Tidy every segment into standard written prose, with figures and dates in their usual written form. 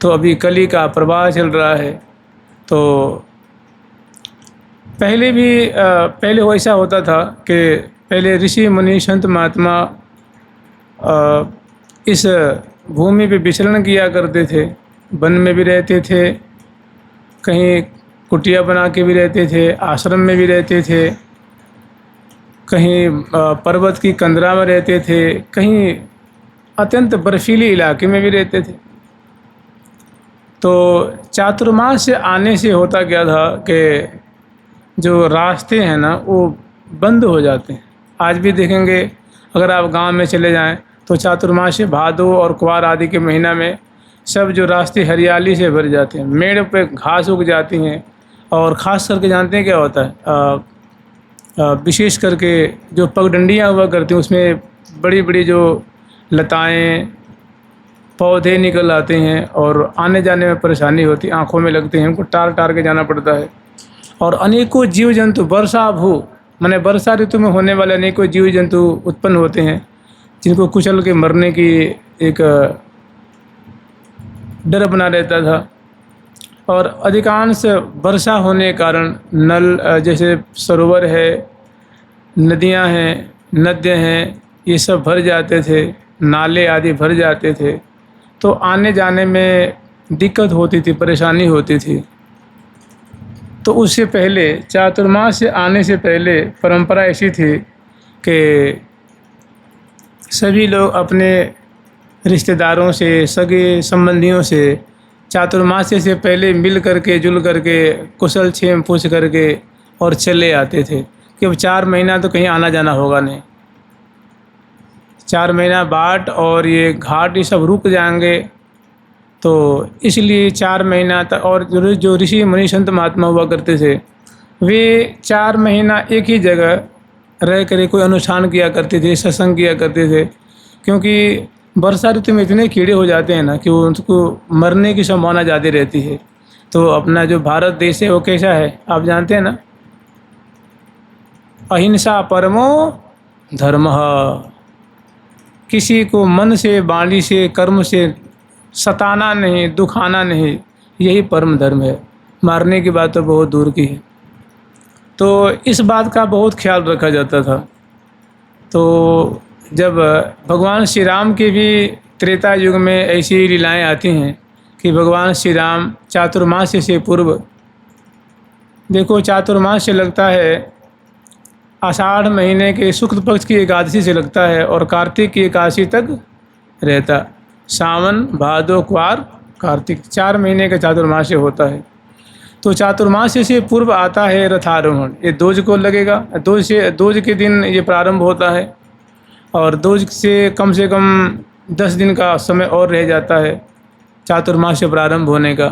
तो अभी कली का प्रवाह चल रहा है। तो पहले भी पहले वैसा होता था कि पहले ऋषि मुनि संत महात्मा इस भूमि पे विचरण किया करते थे, वन में भी रहते थे, कहीं कुटिया बना के भी रहते थे, आश्रम में भी रहते थे, कहीं पर्वत की कंदरा में रहते थे, कहीं अत्यंत बर्फीली इलाके में भी रहते थे। तो चातुर्मास से आने से होता क्या था कि जो रास्ते हैं ना वो बंद हो जाते हैं। आज भी देखेंगे, अगर आप गांव में चले जाएं तो चातुर्मास से भादो और कुवार आदि के महीना में सब जो रास्ते हरियाली से भर जाते हैं, मेड़ पे घास उग जाती हैं। और ख़ास करके जानते हैं क्या होता है, विशेष करके जो पगडंडियाँ हुआ करती हैं उसमें बड़ी बड़ी जो लताएं पौधे निकल आते हैं और आने जाने में परेशानी होती, आँखों में लगते हैं, उनको टार टार के जाना पड़ता है। और अनेकों जीव जंतु वर्षा भू माने वर्षा ऋतु में होने वाले अनेकों जीव जंतु उत्पन्न होते हैं, जिनको कुचल के मरने की एक डर बना रहता था। और अधिकांश वर्षा होने के कारण नल जैसे सरोवर है, नदियां हैं, नदियां हैं, ये सब भर जाते थे, नाले आदि भर जाते थे। तो आने जाने में दिक्कत होती थी, परेशानी होती थी। तो उससे पहले चातुर्मास से आने से पहले परंपरा ऐसी थी कि सभी लोग अपने रिश्तेदारों से, सगे संबंधियों से चातुर्मास से पहले मिल करके, जुल करके, कुशल क्षेम पूछ करके और चले आते थे कि अब 4 महीना तो कहीं आना जाना होगा नहीं। 4 महीना बाट और ये घाट ये सब रुक जाएंगे, तो इसलिए 4 महीना तक। और जो ऋषि मुनि संत महात्मा हुआ करते थे वे 4 महीना एक ही जगह रह कर कोई अनुष्ठान किया करते थे, सत्संग किया करते थे। क्योंकि वर्षा ऋतु में इतने कीड़े हो जाते हैं ना कि उनको मरने की संभावना ज़्यादा रहती है। तो अपना जो भारत देश है वो कैसा है आप जानते हैं ना, अहिंसा परमो धर्मः, किसी को मन से, वाणी से, कर्म से सताना नहीं, दुखाना नहीं, यही परम धर्म है। मारने की बात तो बहुत दूर की है। तो इस बात का बहुत ख्याल रखा जाता था। तो जब भगवान श्री राम के भी त्रेता युग में ऐसी लीलाएं आती हैं कि भगवान श्री राम चातुर्मास से पूर्व, देखो चातुर्मास से लगता है आषाढ़ महीने के शुक्ल पक्ष की एकादशी से लगता है और कार्तिक की एकादशी तक रहता। सावन, भादो, कुवार, कार्तिक 4 महीने का चातुर्मास होता है। तो चातुर्मास से पूर्व आता है रथारोहण। ये दोज को लगेगा, दोज के दिन ये प्रारंभ होता है और दोज से कम 10 दिन का समय और रह जाता है चातुर्मास से प्रारंभ होने का।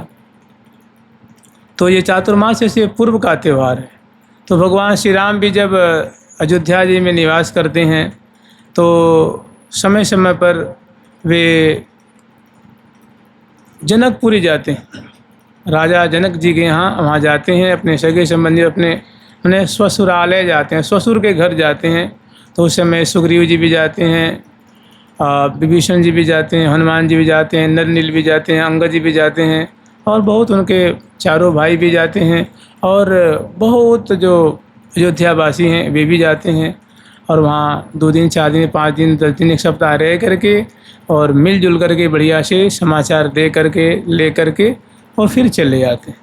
तो ये चातुर्मास से पूर्व का त्यौहार है। तो भगवान श्री राम भी जब अयोध्या जी में निवास करते हैं तो समय समय पर वे जनकपुरी जाते हैं, राजा जनक जी के यहाँ वहाँ जाते हैं, अपने सगे संबंधी अपने ससुरालय जाते हैं, ससुर के घर जाते हैं। तो उस समय सुग्रीव जी भी जाते हैं, विभीषण जी भी जाते हैं, हनुमान जी भी जाते हैं, नर नील भी जाते हैं, अंगद जी भी जाते हैं और बहुत उनके चारों भाई भी जाते हैं और बहुत जो अयोध्यावासी हैं वे भी जाते हैं। और वहाँ 2 दिन, 4 दिन, 5 दिन, 10 दिन, 1 सप्ताह रह करके और मिलजुल करके बढ़िया से समाचार दे करके, ले करके और फिर चले जाते हैं।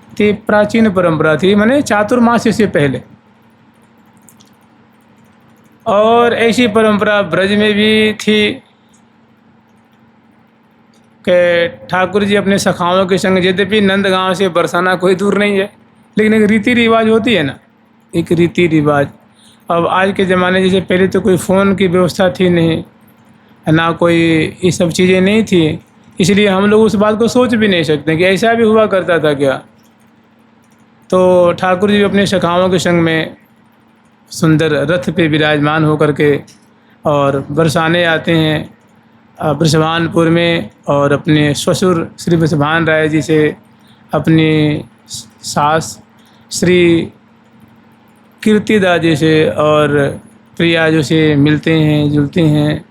तो प्राचीन परंपरा थी, माने चातुर्मास से पहले। और ऐसी परंपरा ब्रज में भी थी कि ठाकुर जी अपने सखाओं के संग, यद्यपि नंदगांव से बरसाना कोई दूर नहीं है, लेकिन एक रीति रिवाज होती है ना, एक रीति रिवाज। अब आज के ज़माने जैसे पहले तो कोई फ़ोन की व्यवस्था थी नहीं, ना कोई ये सब चीज़ें नहीं थी, इसलिए हम लोग उस बात को सोच भी नहीं सकते कि ऐसा भी हुआ करता था क्या। तो ठाकुर जी अपने सखाओं के संग में सुंदर रथ पे विराजमान होकर के और बरसाने आते हैं बृषभानपुर में, और अपने ससुर श्री बृषभान राय जी से अपनी सास श्री कीर्तिदा जी से और प्रिया जी से मिलते हैं, जुलते हैं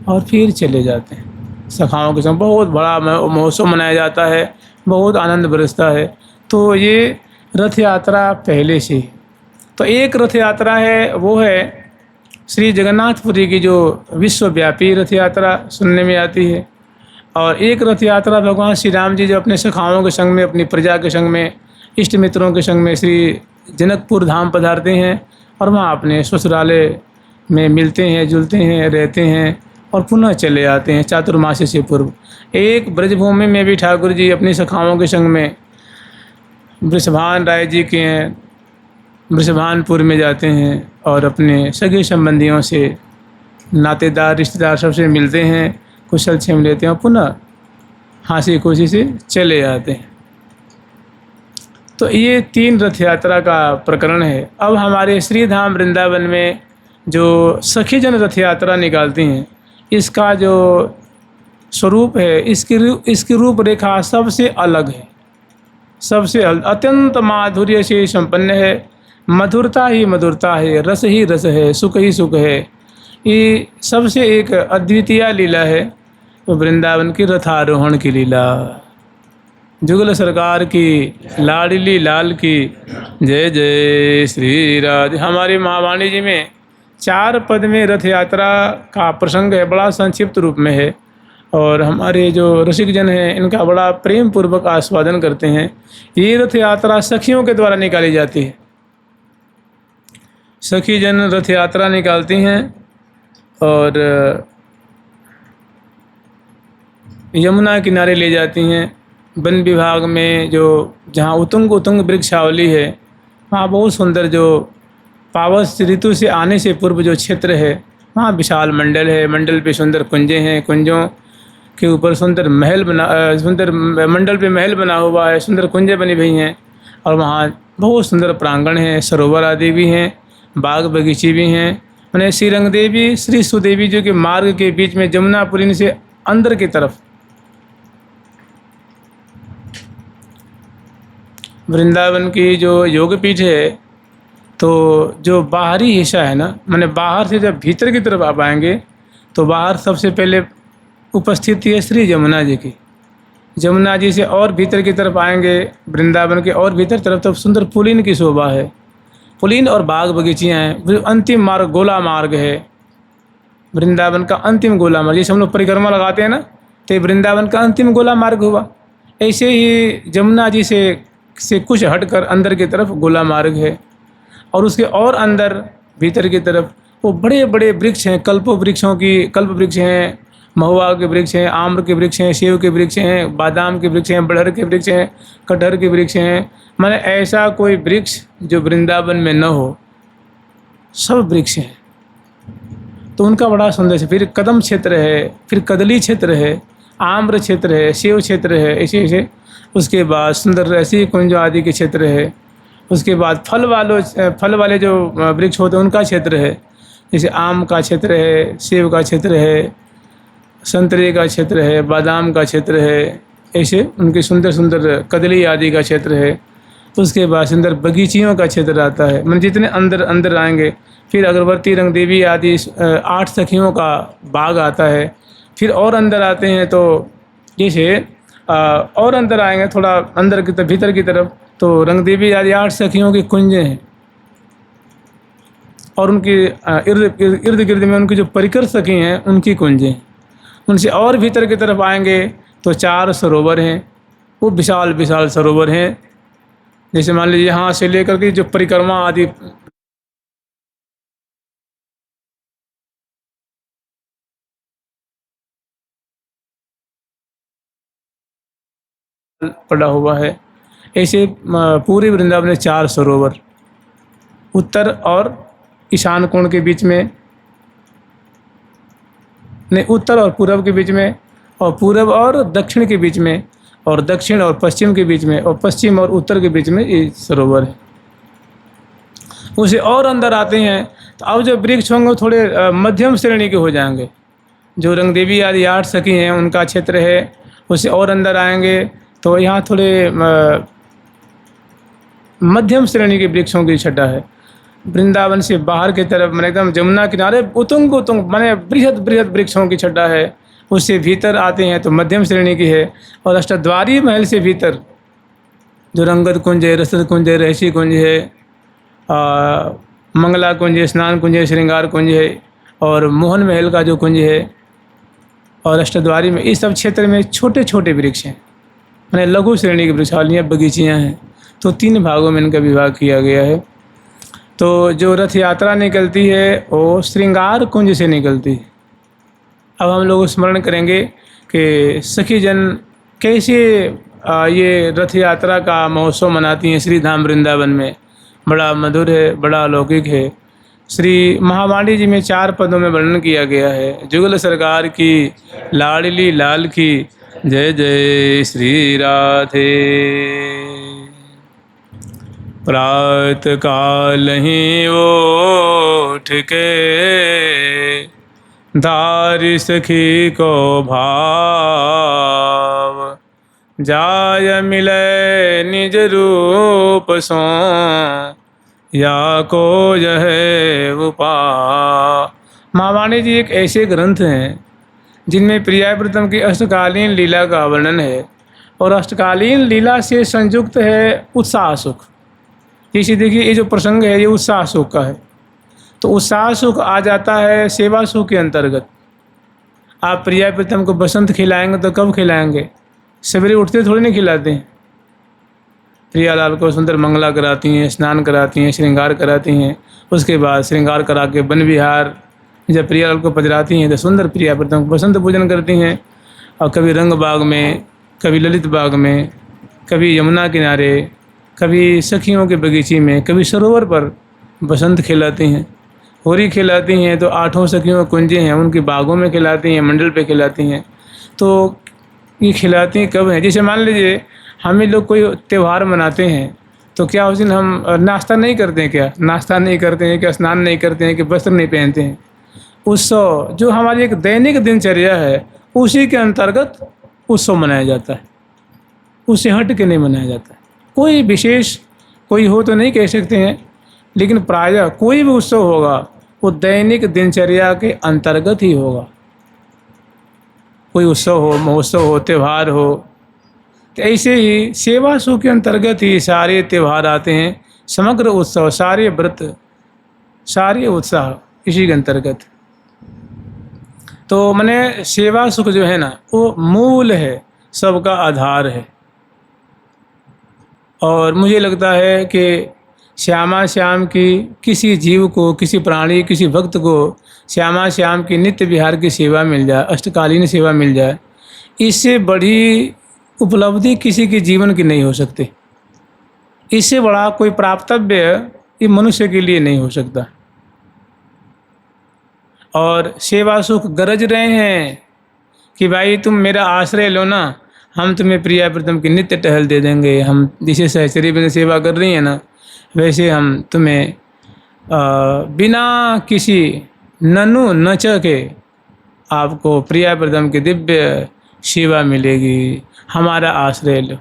और फिर चले जाते हैं। सखाओं के संग बहुत बड़ा महोत्सव मनाया जाता है, बहुत आनंद बरसता है। तो ये रथ यात्रा पहले से ही। तो एक रथ यात्रा है, वो है श्री जगन्नाथपुरी की जो विश्वव्यापी रथ यात्रा सुनने में आती है। और एक रथ यात्रा भगवान श्री राम जी जो अपने सखाओं के संग में, अपनी प्रजा के संग में, इष्ट मित्रों के संग में श्री जनकपुर धाम पधारते हैं और वहाँ अपने ससुरालय में मिलते हैं, जुलते हैं, रहते हैं और पुनः चले आते हैं चातुर्मास्य से पूर्व। एक ब्रजभूमि में भी ठाकुर जी अपनी सखाओं के संग में वृषभान राय जी के वृषभानपुर में जाते हैं और अपने सगे संबंधियों से, नातेदार, रिश्तेदार सबसे मिलते हैं, कुशल क्षेम लेते हैं और पुनः हंसी खुशी से चले आते हैं। तो ये 3 रथ यात्रा का प्रकरण है। अब हमारे श्री धाम वृंदावन में जो सखी जन रथ यात्रा निकालती हैं, इसका जो स्वरूप है, इसकी रूपरेखा सबसे अलग है, सबसे अत्यंत माधुर्य से संपन्न है। मधुरता ही मधुरता है, रस ही रस है, सुख ही सुख है। ये सबसे एक अद्वितीय लीला है तो वृंदावन की रथारोहण की लीला। जुगल सरकार की लाडली लाल की जय जय श्री राधे। हमारे महावाणी जी में 4 पद में रथ यात्रा का प्रसंग है, बड़ा संक्षिप्त रूप में है और हमारे जो रसिक जन हैं इनका बड़ा प्रेम पूर्वक आस्वादन करते हैं। ये रथ यात्रा सखियों के द्वारा निकाली जाती है। सखी जन रथ यात्रा निकालती हैं और यमुना किनारे ले जाती हैं। वन विभाग में जो जहाँ उतुंग उतुंग वृक्षावली है, वहाँ बहुत सुंदर जो पावस ऋतु से आने से पूर्व जो क्षेत्र है, वहाँ विशाल मंडल है। मंडल पे सुंदर कुंजें हैं, कुंजों के ऊपर सुंदर मंडल पे महल बना हुआ है, सुंदर कुंजें बनी हुई हैं और वहाँ बहुत सुंदर प्रांगण है, सरोवर आदि भी हैं, बाग बगीचे भी हैं। मैंने श्री रंगदेवी श्री सुदेवी जी के मार्ग के बीच में जमुनापुरी से अंदर की तरफ वृंदावन की जो योगपीठ है, तो जो बाहरी हिस्सा है ना, मैंने बाहर से जब भीतर की तरफ आप आएंगे तो बाहर सबसे पहले उपस्थिति है श्री जमुना जी की। जमुना जी से और भीतर की तरफ आएंगे, वृंदावन के और भीतर तरफ तब सुंदर पुलिन की शोभा है। पुलिन और बाग बगीचियाँ हैं। अंतिम मार्ग गोला मार्ग है, वृंदावन का अंतिम गोला मार्ग। जैसे हम लोग परिक्रमा लगाते हैं ना, तो वृंदावन का अंतिम गोला मार्ग हुआ। ऐसे ही जमुना जी से कुछ हटकर अंदर की तरफ गोला मार्ग है और उसके और अंदर भीतर की तरफ वो बड़े बड़े वृक्ष हैं, कल्प वृक्ष हैं, महुआ के वृक्ष हैं, आम्र के वृक्ष हैं, सेव के वृक्ष हैं, बादाम के वृक्ष हैं, बड़हर के वृक्ष हैं, कटहर के वृक्ष हैं। माने ऐसा कोई वृक्ष जो वृंदावन में न हो, सब वृक्ष हैं। तो उनका बड़ा सुंदर है। फिर कदम क्षेत्र है, फिर कदली क्षेत्र है, आम्र क्षेत्र है, सेव क्षेत्र है, ऐसे ऐसे। उसके बाद सुंदर रसी कुंज आदि के क्षेत्र है। उसके बाद फल वाले जो वृक्ष होते हैं उनका क्षेत्र है, जैसे आम का क्षेत्र है, सेब का क्षेत्र है, संतरे का क्षेत्र है, बादाम का क्षेत्र है, ऐसे उनके सुंदर सुंदर कदली आदि का क्षेत्र है। उसके बाद सुंदर बगीचियों का क्षेत्र आता है। मतलब जितने अंदर आएंगे, फिर अगरबत्ती रंग देवी आदि 8 सखियों का बाग आता है। फिर और अंदर आते हैं तो जैसे और अंदर आएंगे थोड़ा अंदर की तरफ, भीतर की तरफ, तो रंग देवी आदि 8 सखियों की कुंजें हैं और उनके इर्द गिर्द में उनकी जो परिकर सखी हैं उनकी कुंजें। उनसे और भीतर की तरफ आएंगे तो 4 सरोवर हैं, वो विशाल विशाल सरोवर हैं। जैसे मान लीजिए यहाँ से लेकर के जो परिक्रमा आदि पड़ा हुआ है, ऐसे पूरे वृंदावन में 4 सरोवर, उत्तर और ईशान कोण के बीच में, नहीं उत्तर और पूर्व के बीच में, और पूर्व और दक्षिण के बीच में, और दक्षिण और पश्चिम के बीच में, और पश्चिम और उत्तर के बीच में ये सरोवर है। उसे और अंदर आते हैं तो अब जो वृक्ष होंगे थोड़े मध्यम श्रेणी के हो जाएंगे। जो रंग देवी आदि 8 सखी हैं उनका क्षेत्र है। उससे और अंदर आएंगे तो यहाँ थोड़े मध्यम श्रेणी के वृक्षों की छटा है। वृंदावन से बाहर की तरफ मैंने एकदम जमुना किनारे उतुंग माने बृहद वृक्षों की छटा है। उससे भीतर आते हैं तो मध्यम श्रेणी की है। और अष्टद्वारी महल से भीतर जो रंगत कुंज है, रसद कुंज है, रहसी कुंज है, मंगला कुंज है, स्नान कुंज है, श्रृंगार कुंज है और मोहन महल का जो कुंज है और अष्टद्वारी में, इस सब क्षेत्र में छोटे छोटे वृक्ष हैं, मैंने लघु श्रेणी की वृक्षावलियाँ बगीचियाँ हैं। तो 3 भागों में इनका विभाग किया गया है। तो जो रथ यात्रा निकलती है वो श्रृंगार कुंज से निकलती है। अब हम लोग स्मरण करेंगे कि सखी जन कैसे ये रथ यात्रा का महोत्सव मनाती हैं श्री धाम वृंदावन में। बड़ा मधुर है, बड़ा अलौकिक है। श्री महावाणी जी में 4 पदों में वर्णन किया गया है। जुगल सरकार की लाडली लाल की जय जय श्री राधे। प्रात काल ही उठ के धारी सखी को भाव, जाय मिले निज रूप सो या को यह उपा। महावाणी जी एक ऐसे ग्रंथ हैं जिनमें प्रियाव्रतम की अष्टकालीन लीला का वर्णन है और अष्टकालीन लीला से संयुक्त है उत्साह सुख। जैसे देखिए ये जो प्रसंग है ये उत्साह सुख का है, तो उत्साह सुख आ जाता है सेवा सुख के अंतर्गत। आप प्रियाव्रतम को बसंत खिलाएंगे तो कब खिलाएंगे? सवेरे उठते थोड़ी नहीं खिलाते हैं। प्रियालाल को सुंदर मंगला कराती हैं, स्नान कराती हैं, श्रृंगार कराती हैं। उसके बाद श्रृंगार करा के वन विहार जब प्रियालाल को पधराती हैं तो सुंदर प्रियाव्रतम को बसंत पूजन करती हैं। और कभी रंग बाग में, कभी ललित बाग में, कभी यमुना किनारे, कभी सखियों के बगीचे में, कभी सरोवर पर बसंत खिलाती हैं। होली खिलाती हैं तो 8 सखियों कुंजे हैं उनके बागों में खिलाती हैं, मंडल पे खिलाती हैं। तो ये खिलाती कब हैं? जैसे मान लीजिए हम लोग कोई त्यौहार मनाते हैं तो क्या उस दिन हम नाश्ता नहीं करते हैं? क्या नाश्ता नहीं करते हैं? क्या स्नान नहीं करते हैं? कि वस्त्र नहीं पहनते हैं? उत्सव जो हमारी एक दैनिक दिनचर्या है उसी के अंतर्गत उत्सव मनाया जाता है, उससे हट के नहीं मनाया जाता है। कोई विशेष कोई हो तो नहीं कह सकते हैं, लेकिन प्रायः कोई भी उत्सव होगा वो दैनिक दिनचर्या के अंतर्गत ही होगा। कोई उत्सव हो, महोत्सव हो, त्यौहार हो, तो ऐसे ही सेवा सुख के अंतर्गत ही सारे त्यौहार आते हैं। समग्र उत्सव, सारे व्रत, सारे उत्साह इसी के अंतर्गत। तो माने सेवा सुख जो है ना वो मूल है, सबका आधार है। और मुझे लगता है कि श्यामा श्याम की किसी जीव को, किसी प्राणी, किसी भक्त को श्यामा श्याम की नित्य विहार की सेवा मिल जाए, अष्टकालीन सेवा मिल जाए, इससे बड़ी उपलब्धि किसी के जीवन की नहीं हो सकती। इससे बड़ा कोई प्राप्तव्य ये मनुष्य के लिए नहीं हो सकता। और सेवा सुख गरज रहे हैं कि भाई तुम मेरा आश्रय लो ना, हम तुम्हें प्रियाव्रतम की नित्य टहल दे देंगे। हम जिसे सहचरी में सेवा कर रही हैं ना, वैसे हम तुम्हें बिना किसी ननु नच के आपको प्रियाव्रतम की दिव्य सेवा मिलेगी। हमारा आश्रय लो।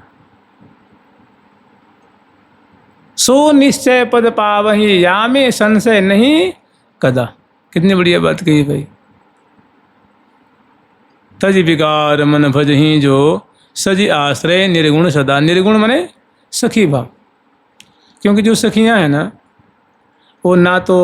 सो निश्चय पद पावही या में संशय नहीं कदा। कितनी बढ़िया बात कही भाई। तज विकार मन भजही जो सज आश्रय निर्गुण सदा। निर्गुण माने सखी भाव, क्योंकि जो सखियां हैं ना वो ना तो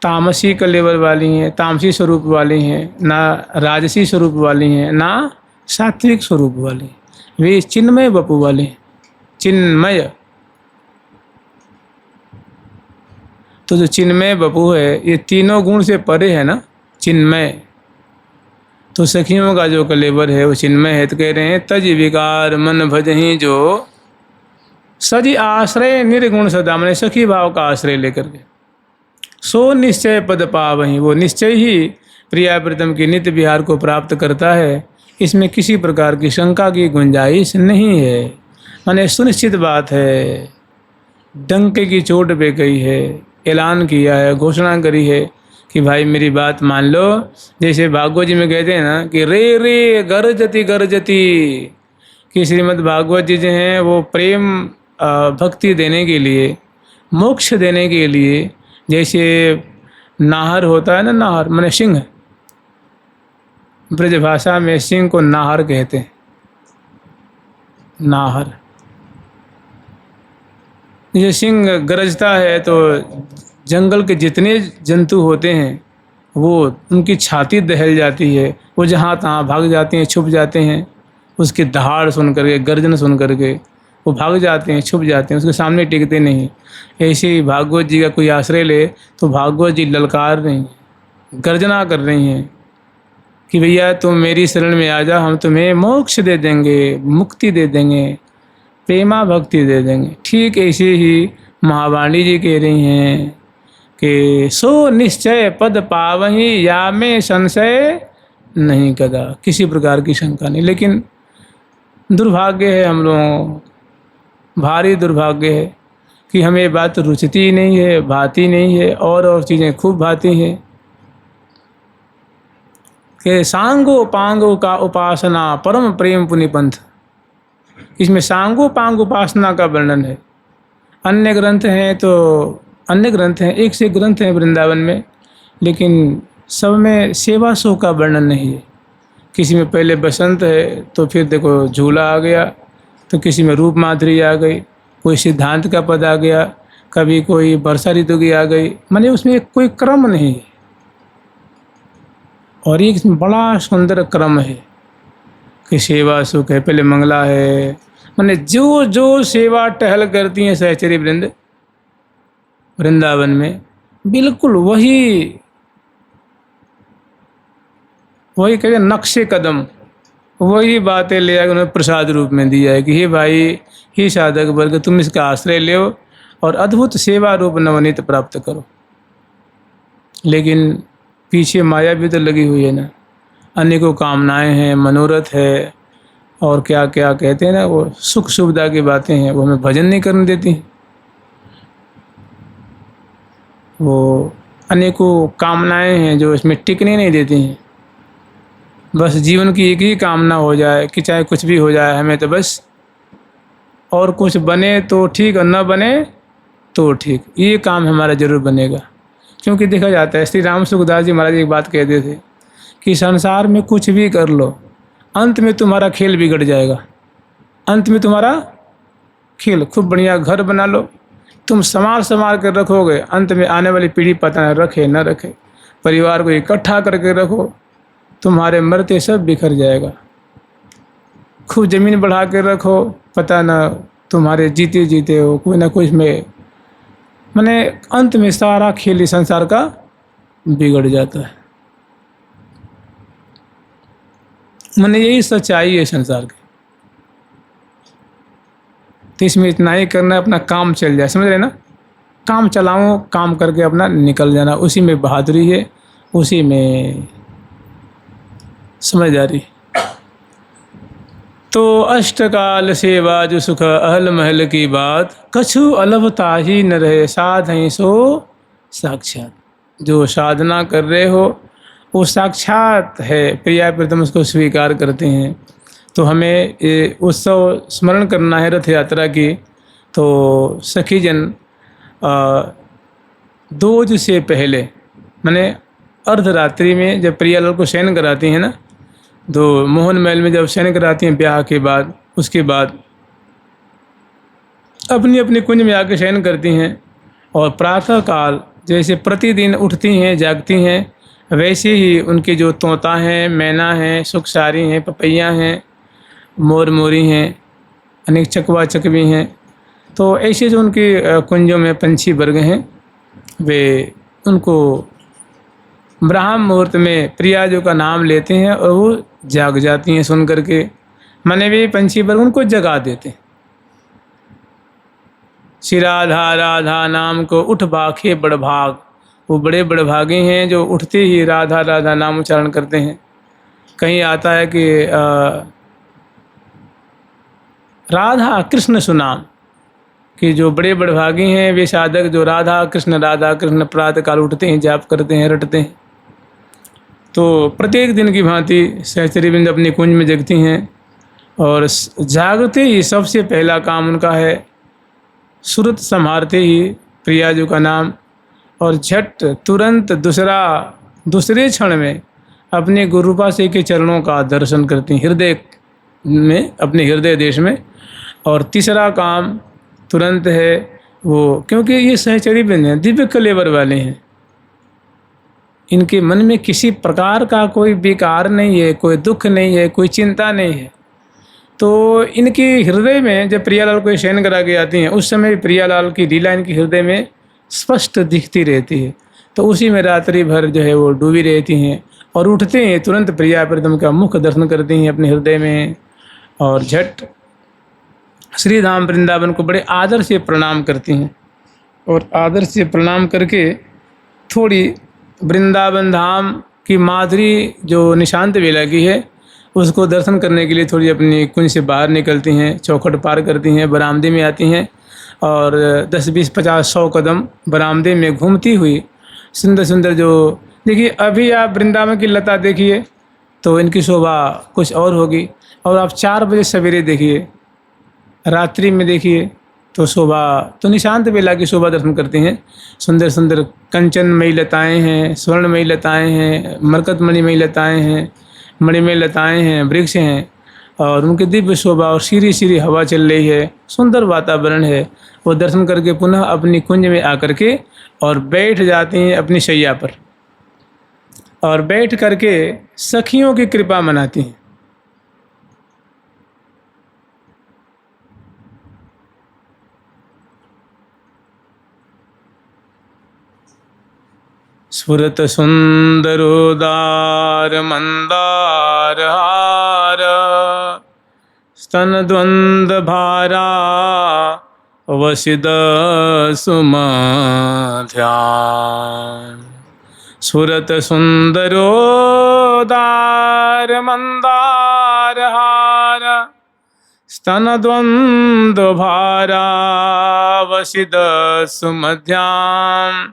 तामसी कलेवर वाली हैं, तामसी स्वरूप वाली हैं, ना राजसी स्वरूप वाली हैं, ना सात्विक स्वरूप वाली हैं। वे चिन्मय बपू वाले हैं, चिन्मय। तो जो चिन्मय बपू है ये तीनों गुण से परे है ना, चिन्मय। तो सखियों का जो कलेवर है वो चिन्मय है। तो कह रहे हैं तज विकार मन भजही जो सज आश्रय निर्गुण सदा, मैंने सखी भाव का आश्रय लेकर के। सो निश्चय पद पावही, वो निश्चय ही प्रियाव्रतम की नित्य विहार को प्राप्त करता है। इसमें किसी प्रकार की शंका की गुंजाइश नहीं है, माने सुनिश्चित बात है। डंके की चोट पे गई है, ऐलान किया है, घोषणा करी है कि भाई मेरी बात मान लो। जैसे भागवत जी में कहते हैं ना कि रे रे गरजती गरजती, कि श्रीमद् भागवत जी जो हैं वो प्रेम भक्ति देने के लिए, मोक्ष देने के लिए, जैसे नाहर होता है ना, नाहर माने सिंह, ब्रजभाषा में सिंह को नाहर कहते हैं। नाहर, ये सिंह गरजता है तो जंगल के जितने जंतु होते हैं वो उनकी छाती दहल जाती है, वो जहाँ तहाँ भाग जाते हैं, छुप जाते हैं। उसकी दहाड़ सुन करके, गर्जन सुन करके वो भाग जाते हैं, छुप जाते हैं, उसके सामने टिकते नहीं। ऐसे ही भागवत जी का कोई आश्रय ले तो भागवत जी ललकार रही हैं, गर्जना कर रही हैं कि भैया तुम मेरी शरण में आ जा, हम तुम्हें मोक्ष दे देंगे, मुक्ति दे देंगे, प्रेमा भक्ति दे देंगे। ठीक ऐसे ही महावाणी जी कह रही हैं कि सो निश्चय पद पावही या में संशय नहीं कदा, किसी प्रकार की शंका नहीं। लेकिन दुर्भाग्य है हम लोगों, भारी दुर्भाग्य है कि हमें ये बात रुचती ही नहीं है, भाती नहीं है, और चीज़ें खूब भाती हैं कि सांगो पांगो का उपासना परम प्रेम पुनिपंथ। इसमें सांगो पांग उपासना का वर्णन है। अन्य ग्रंथ हैं तो अन्य ग्रंथ हैं, एक से एक ग्रंथ हैं वृंदावन में, लेकिन सब में सेवा सो का वर्णन नहीं है। किसी में पहले बसंत है तो फिर देखो झूला आ गया, तो किसी में रूप माधुरी आ गई, कोई सिद्धांत का पद आ गया, कभी कोई वर्षा ऋतु की आ गई, माने उसमें कोई क्रम नहीं है। और एक बड़ा सुंदर क्रम है कि सेवा सुख है, पहले मंगला है, माने जो जो सेवा टहल करती हैं सहचरी वृंद वृंदावन में, बिल्कुल वही कहते नक्शे कदम, वही बातें ले आकर उन्हें प्रसाद रूप में दिया है कि हे भाई, हे साधक वर्ग, तुम इसका आश्रय लो और अद्भुत सेवा रूप नवनीत प्राप्त करो। लेकिन पीछे माया भी तो लगी हुई है ना, अनेकों कामनाएं हैं, मनोरथ है, और क्या क्या कहते हैं ना, वो सुख सुविधा की बातें हैं, वो हमें भजन नहीं करने देती। वो अनेकों कामनाएं हैं जो इसमें टिकने नहीं देती हैं। बस जीवन की एक ही कामना हो जाए कि चाहे कुछ भी हो जाए, हमें तो बस, और कुछ बने तो ठीक और न बने तो ठीक, ये काम हमारा जरूर बनेगा। क्योंकि देखा जाता है, श्री राम सुखदास जी महाराज एक बात कहते थे कि संसार में कुछ भी कर लो, अंत में तुम्हारा खेल बिगड़ जाएगा। अंत में तुम्हारा खेल, खूब बढ़िया घर बना लो, तुम संभाल कर रखोगे, अंत में आने वाली पीढ़ी पता न रखे न रखे, परिवार को इकट्ठा करके रखो, तुम्हारे मरते सब बिखर जाएगा। खूब ज़मीन बढ़ा के रखो, पता न तुम्हारे जीते जीते हो कोई ना कोई में, माने अंत में सारा खेल इस संसार का बिगड़ जाता है। माने यही सच्चाई है संसार की। तो इसमें इतना ही करना, अपना काम चल जाए, समझ रहे ना, काम चलाओ, काम करके अपना निकल जाना, उसी में बहादुरी है, उसी में समझदारी। तो अष्टकाल सेवा जो सुख अहल महल की बात, कछु अलभता ही न रहे साध ही सो साक्षात। जो साधना कर रहे हो वो साक्षात है, प्रिया प्रीतम उसको स्वीकार करते हैं। तो हमें ये उत्सव स्मरण करना है रथ यात्रा की। तो सखी जन दोज से पहले, माने अर्धरात्रि में जब प्रियालाल को शयन कराती हैं ना, तो मोहन महल में जब शयन कराती हैं ब्याह के बाद, उसके बाद अपनी अपनी कुंज में आके शयन करती हैं। और प्रातः काल जैसे प्रतिदिन उठती हैं जागती हैं, वैसे ही उनके जो तोता हैं, मैना हैं, सुखसारी हैं, पपैया हैं, मोर मोरी हैं, अनेक चकवा चकवी हैं, तो ऐसे जो उनके कुंजों में पंछी वर्ग हैं, वे उनको ब्राह्म मुहूर्त में प्रियाजू का नाम लेते हैं और वो जाग जाती हैं सुन करके, माने वे पंछी वर्ग उनको जगा देते हैं। श्री राधा राधा नाम को उठ भाखे बड़ भाग, वो बड़े बड़ भागे हैं जो उठते ही राधा राधा नाम उच्चारण करते हैं। कहीं आता है कि राधा कृष्ण सुनाम, कि जो बड़े बड़ भागी हैं वे साधक जो राधा कृष्ण प्रातः काल उठते हैं, जाप करते हैं, रटते हैं। तो प्रत्येक दिन की भांति सहचरी बिंद अपनी कुंज में जगती हैं, और जागते ही सबसे पहला काम उनका है सुरत संभारते ही प्रियाजू का नाम, और झट तुरंत दूसरे क्षण में अपने गुरुपा से के चरणों का दर्शन करती हैं हृदय में, अपने हृदय देश में। और तीसरा काम तुरंत है वो, क्योंकि ये सहचरी बन हैं, दिव्य कलेवर वाले हैं, इनके मन में किसी प्रकार का कोई विकार नहीं है, कोई दुख नहीं है, कोई चिंता नहीं है। तो इनके हृदय में जब प्रियालाल को शयन करा के आती हैं, उस समय प्रियालाल की लीला इनके हृदय में स्पष्ट दिखती रहती है। तो उसी में रात्रि भर जो है वो डूबी रहती हैं, और उठते हैं तुरंत प्रिया प्रीतम का मुख दर्शन करती हैं अपने हृदय में, और झट श्री धाम वृंदावन को बड़े आदर से प्रणाम करती हैं। और आदर से प्रणाम करके थोड़ी वृंदावन धाम की माधुरी जो निशांत वेला की है उसको दर्शन करने के लिए थोड़ी अपनी कुंज से बाहर निकलती हैं, चौखट पार करती हैं, बरामदे में आती हैं, और 10, 20, 50, 100 कदम बरामदे में घूमती हुई सुंदर सुंदर जो, देखिए अभी आप वृंदावन की लता देखिए तो इनकी शोभा कुछ और होगी, और आप 4 बजे सवेरे देखिए, रात्रि में देखिए तो शोभा, तो निशांत बेला की शोभा दर्शन करते हैं। सुंदर सुंदर कंचनमयी लताएँ हैं, स्वर्णमयी लताएँ हैं, मरकतमणिमयी लताएँ हैं, मणिमय लताएँ हैं, वृक्ष हैं, और उनकी दिव्य शोभा, और शीरी शीरी हवा चल रही है, सुंदर वातावरण है। वो दर्शन करके पुनः अपनी कुंज में आकर के और बैठ जाती हैं अपनी शैया पर, और बैठ करके सखियों की कृपा मनाती हैं। स्फुरत सुंदरोदार मंदार हार, स्तन द्वंद भारा वसिद सुमध्यान। स्फुरत सुंदरोदार मंदार हार, स्तन द्वंद भारा वसिद सुमध्यान।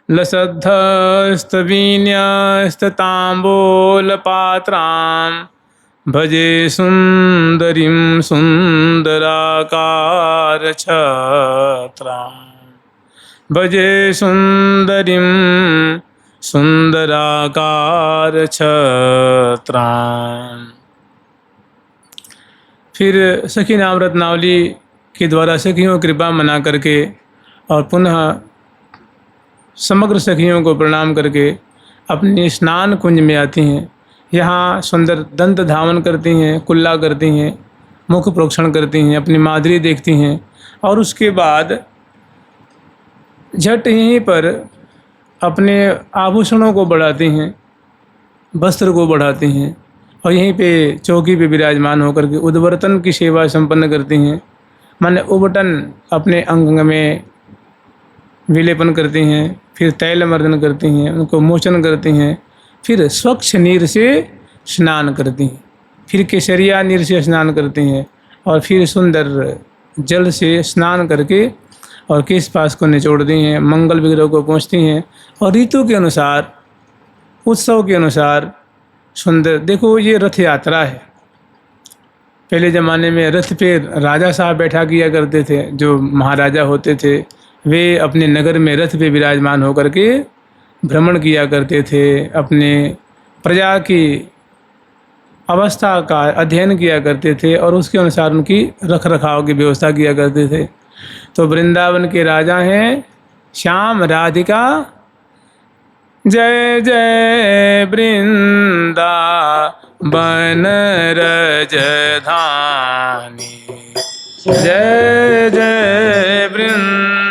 लसद्धस्तवीन्यस्तताम्बूलपात्रां भजे सुंदरीं सुंदराकारछत्रां। भजे सुंदरीं सुंदराकारछत्रां। फिर सखी नाम रत्नावली के द्वारा सखियों की कृपा मना करके और पुनः समग्र सखियों को प्रणाम करके अपने स्नान कुंज में आती हैं। यहाँ सुंदर दंत धावन करती हैं, कुल्ला करती हैं, मुख प्रोक्षण करती हैं, अपनी माधुरी देखती हैं, और उसके बाद झट यहीं पर अपने आभूषणों को बढ़ाती हैं, वस्त्र को बढ़ाती हैं, और यहीं पे चौकी पे विराजमान होकर के उद्वर्तन की सेवा संपन्न करती हैं। माने उबटन अपने अंग में विलेपन करती हैं, फिर तैल मर्दन करती हैं, उनको मोचन करती हैं, फिर स्वच्छ नीर से स्नान करती हैं, फिर केसरिया नीर से स्नान करती हैं, और फिर सुंदर जल से स्नान करके और केश पास को निचोड़ती हैं, मंगल विग्रह को पहुँचती हैं, और ऋतु के अनुसार, उत्सव के अनुसार सुंदर। देखो ये रथ यात्रा है। पहले ज़माने में रथ पे राजा साहब बैठा किया करते थे, जो महाराजा होते थे वे अपने नगर में रथ पे विराजमान होकर के भ्रमण किया करते थे, अपने प्रजा की अवस्था का अध्ययन किया करते थे, और उसके अनुसार उनकी रख रखाव की व्यवस्था किया करते थे। तो वृंदावन के राजा हैं श्याम राधिका, जय जय वृंदावन रजधानी, जय जय वृंदावन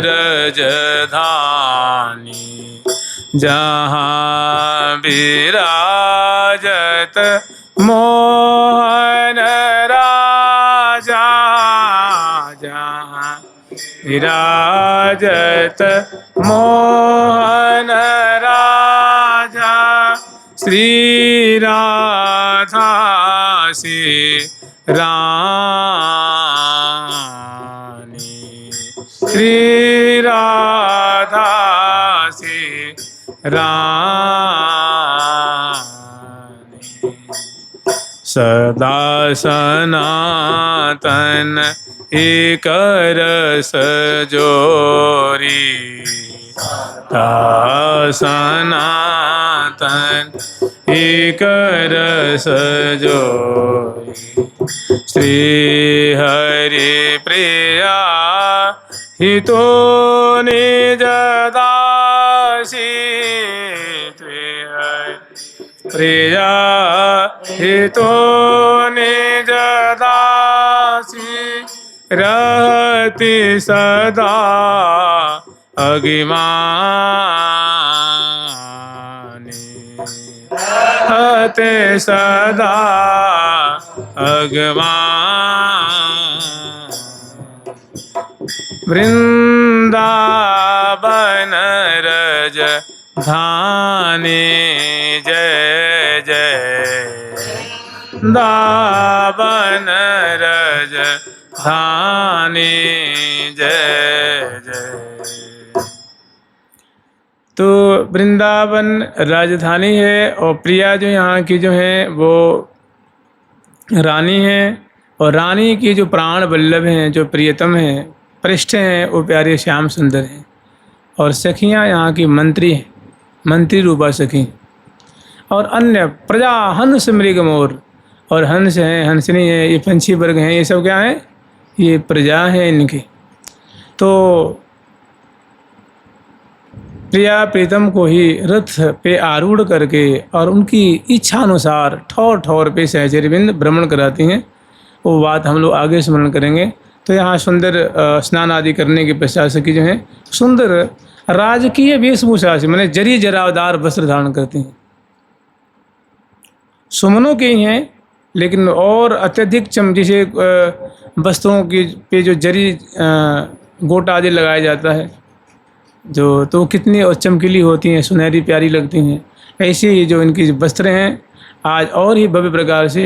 रजधानी। जहाँ विराजत मोहन राजा, जहाँ विराजत मोहन राजा, श्री राधा से रानी, श्री राधा से रानी। सदा सनातन एक रस जोरी, ता सनातन एक रस जोई। श्री हरि प्रिया हितो निज दासी। श्री हरि प्रिया हितो निज दासी। रहती सदा अगिमानी। रहते सदा अगमान। वृंदावन रज धानी जय जय। वृंदावन रज धानी जय जय। तो वृंदावन राजधानी है और प्रिया जो यहाँ की जो है वो रानी है। और रानी की जो प्राण वल्लभ हैं, जो प्रियतम हैं, पृष्ठ हैं, वो प्यारे श्याम सुंदर हैं। और सखियाँ यहाँ की मंत्री हैं, मंत्री रूपा सखी। और अन्य प्रजा हंस मृग मोर, और हंस हैं, हंसनी है, ये पंछी वर्ग हैं, ये सब क्या हैं? ये प्रजा है इनकी। तो प्रिया प्रीतम को ही रथ पे आरूढ़ करके और उनकी इच्छा अनुसार ठौर ठौर पे सहचरविंद भ्रमण कराती हैं। वो बात हम लोग आगे स्मरण करेंगे। तो यहाँ सुंदर स्नान आदि करने के पश्चात सखी जो हैं सुंदर राजकीय वेशभूषा से, मैंने जरी जरावदार वस्त्र धारण करती हैं। सुमनों के ही हैं, लेकिन और अत्यधिक जैसे वस्त्रों की पे जो जरी गोटा आदि लगाया जाता है जो, तो कितनी और चमकीली होती हैं, सुनहरी प्यारी लगती हैं। ऐसे ही जो इनकी वस्त्र हैं आज और ही भव्य प्रकार से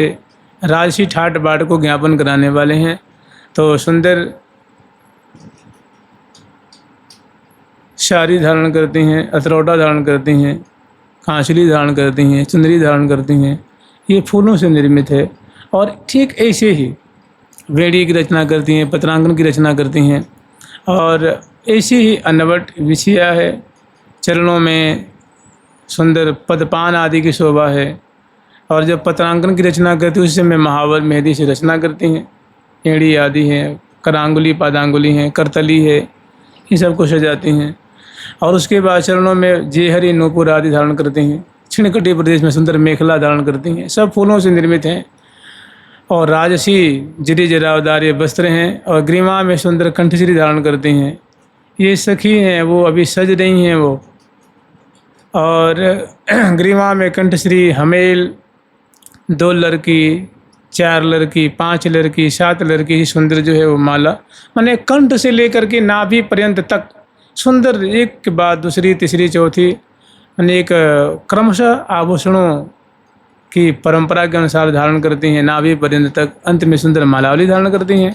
राजसी ठाट बाट को ज्ञापन कराने वाले हैं। तो सुंदर साड़ी धारण करती हैं, अतरौटा धारण करती हैं, कांसली धारण करती हैं, चुंदरी धारण करती हैं। ये फूलों से निर्मित है। और ठीक ऐसे ही वेड़ी की रचना करती हैं, पत्रांगन की रचना करती हैं। और ऐसी ही अन्नवट विषया है। चरणों में सुंदर पदपान आदि की शोभा है। और जब पत्रांगन की रचना करती है उस समय महावर मेहंदी से रचना करती हैं। एड़ी आदि हैं, करांगुली, पादांगुली हैं, करतली है, ये सब को सजाती हैं। और उसके बाद चरणों में जेहरी, नूपुर आदि धारण करती हैं। छिणकटी प्रदेश में सुंदर मेखला धारण करती हैं। सब फूलों से निर्मित हैं। और राजसी जरी जरावदार ये वस्त्र हैं। और ग्रीवा में सुंदर कंठश्री धारण करती हैं। ये सखी हैं, वो अभी सज रही हैं वो। और ग्रीवा में कंठश्री, हमेल, 2 लड़की, 4 लड़की, 5 लड़की, 7 लड़की सुंदर जो है वो माला, माने कंठ से लेकर के नाभि पर्यंत तक सुंदर एक के बाद दूसरी, तीसरी, चौथी, माने एक क्रमशः आभूषणों की परंपरा के अनुसार धारण करती हैं नाभि पर्यंत तक। अंत में सुंदर मालावली धारण करती हैं।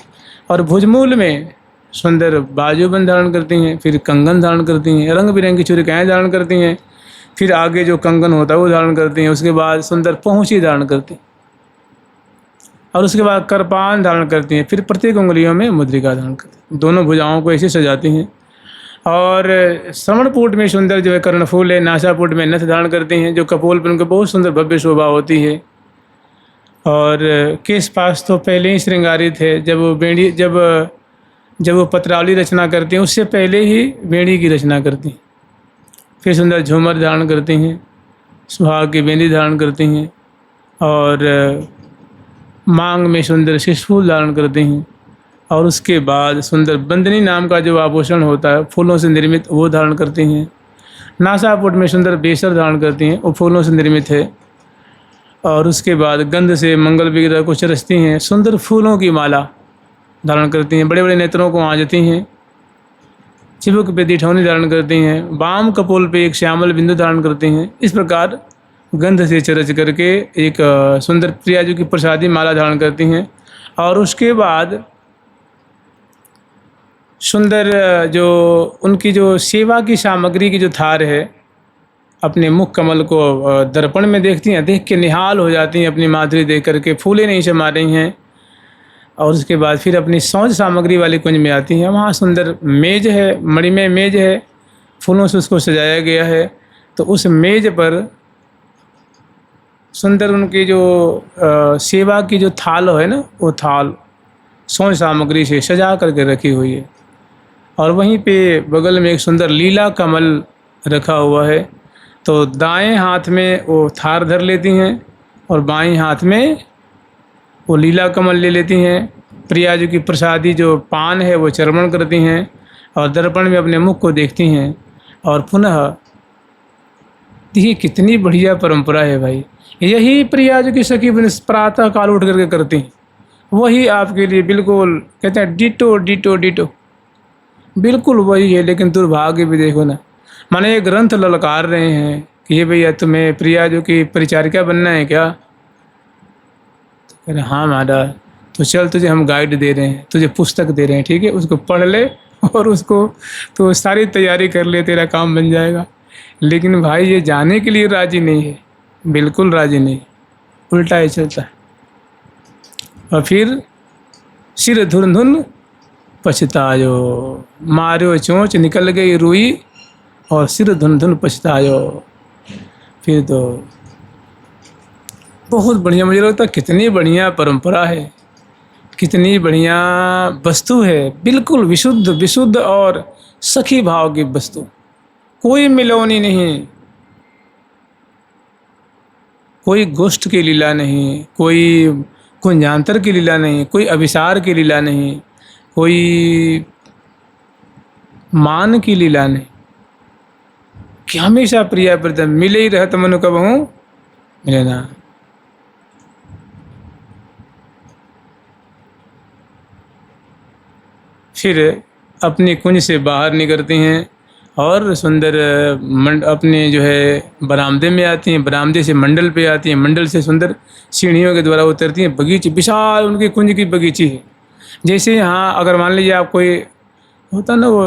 और भुजमूल में सुंदर बाजूबंद धारण करती हैं। फिर कंगन धारण करती हैं, रंग बिरंगी चूड़िकाएँ धारण करती हैं। फिर आगे जो कंगन होता है वो धारण करती हैं। उसके बाद सुंदर पहुँची धारण करती हैं। और उसके बाद करपान धारण करती हैं। फिर प्रत्येक उंगलियों में मुद्रिका धारण करती हैं। दोनों भुजाओं को ऐसे सजाती हैं। और श्रवणपुट में सुंदर जो है कर्णफूल है। नासापुट में नथ धारण करती हैं, जो कपोल पर उनको बहुत सुंदर भव्य शोभा होती है। और केश पास तो पहले ही श्रृंगारित है। जब वो बेड़ी जब वो पत्रावली रचना करती हैं उससे पहले ही बेड़ी की रचना करती हैं। फिर सुंदर झूमर धारण करती हैं, सुहाग की बेंदी धारण करती हैं। और मांग में सुंदर शिशफूल धारण करती हैं। और उसके बाद सुंदर बंदनी नाम का जो आभूषण होता है फूलों से निर्मित, वो धारण करती हैं। नासापुट में सुंदर बेसर धारण करती हैं, वो फूलों से निर्मित है। और उसके बाद गंध से मंगल विग्रह को चरसती हैं। सुंदर फूलों की माला धारण करती हैं। बड़े बड़े नेत्रों को आंजती हैं। चिबुक पे दिठौनी धारण करती हैं। वाम कपोल पे एक श्यामल बिंदु धारण करती हैं। इस प्रकार गंध से चरच करके एक सुंदर प्रिया जी की प्रसादी माला धारण करती हैं। और उसके बाद सुंदर जो उनकी जो सेवा की सामग्री की जो थार है, अपने मुख कमल को दर्पण में देखती हैं, देख के निहाल हो जाती हैं अपनी माधुरी देख करके, फूले नहीं समा रही हैं। और उसके बाद फिर अपनी सौंज सामग्री वाली कुंज में आती हैं। वहाँ सुंदर मेज है, मणिमय मेज है, फूलों से उसको सजाया गया है। तो उस मेज पर सुंदर उनकी जो सेवा की जो थाल है ना, वो थाल सौंध सामग्री से सजा करके रखी हुई है। और वहीं पे बगल में एक सुंदर लीला कमल रखा हुआ है। तो दाएं हाथ में वो थार धर लेती हैं और बाएं हाथ में वो लीला कमल ले लेती हैं। प्रिया जी की प्रसादी जो पान है वो चर्वण करती हैं और दर्पण में अपने मुख को देखती हैं। और पुनः देखिए कितनी बढ़िया परंपरा है भाई। यही प्रिया जी की सखी प्रातः काल उठ करके करती हैं। वही आपके लिए बिल्कुल कहते हैं डिटो डिटो डिटो, बिल्कुल वही है। लेकिन दुर्भाग्य भी देखो ना, माने ये ग्रंथ ललकार रहे हैं कि ये भैया तुम्हें प्रिया जी की परिचारिका बनना है क्या? तो कह रहे हाँ महाराज, तो चल तुझे हम गाइड दे रहे हैं, तुझे पुस्तक दे रहे हैं, ठीक है, उसको पढ़ ले और उसको तो सारी तैयारी कर ले, तेरा काम बन जाएगा। लेकिन भाई ये जाने के लिए राजी नहीं है, बिल्कुल राजी नहीं, उल्टा ही चलता है। और फिर सिर धुन धुन पछतायो, मारो चोंच निकल गई रुई और सिर धुन धुन पछतायो। फिर तो बहुत बढ़िया, मुझे लगता है कितनी बढ़िया परंपरा है, कितनी बढ़िया वस्तु है, बिल्कुल विशुद्ध विशुद्ध और सखी भाव की वस्तु, कोई मिलौनी नहीं, कोई गोष्ठ की लीला नहीं, कोई कुंजांतर की लीला नहीं, कोई अभिसार की लीला नहीं, कोई मान की लीला नहीं, कि हमेशा प्रिया प्रीतम मिले ही रहत मनु कबहूँ मिले ना। फिर अपनी कुंज से बाहर निकलती हैं और सुंदर अपने जो है बरामदे में आती हैं, बरामदे से मंडल पे आती हैं, मंडल से सुंदर सीढ़ियों के द्वारा उतरती हैं। बगीचे विशाल उनकी कुंज की बगीची है। जैसे यहाँ अगर मान लीजिए आप कोई होता ना वो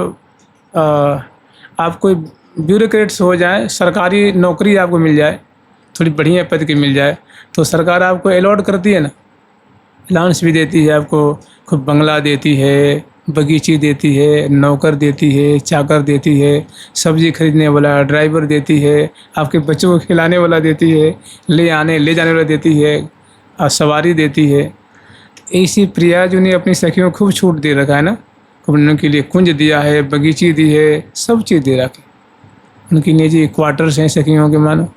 आप कोई ब्यूरोक्रेट्स हो जाए, सरकारी नौकरी आपको मिल जाए, थोड़ी बढ़िया पद की मिल जाए, तो सरकार आपको अलॉट करती है ना, अलाउंस भी देती है आपको, खूब बंगला देती है, बगीची देती है, नौकर देती है, चाकर देती है, सब्जी खरीदने वाला ड्राइवर देती है, आपके बच्चों को खिलाने वाला देती है, ले जाने वाला देती है, सवारी देती है। ऐसी प्रिया जी ने अपनी सखियों को खूब छूट दे रखा है ना, खूब उनके लिए कुंज दिया है, बगीची दी है, सब चीज़ दे रखी। उनकी निजी क्वार्टर्स हैं सखियों के, मानो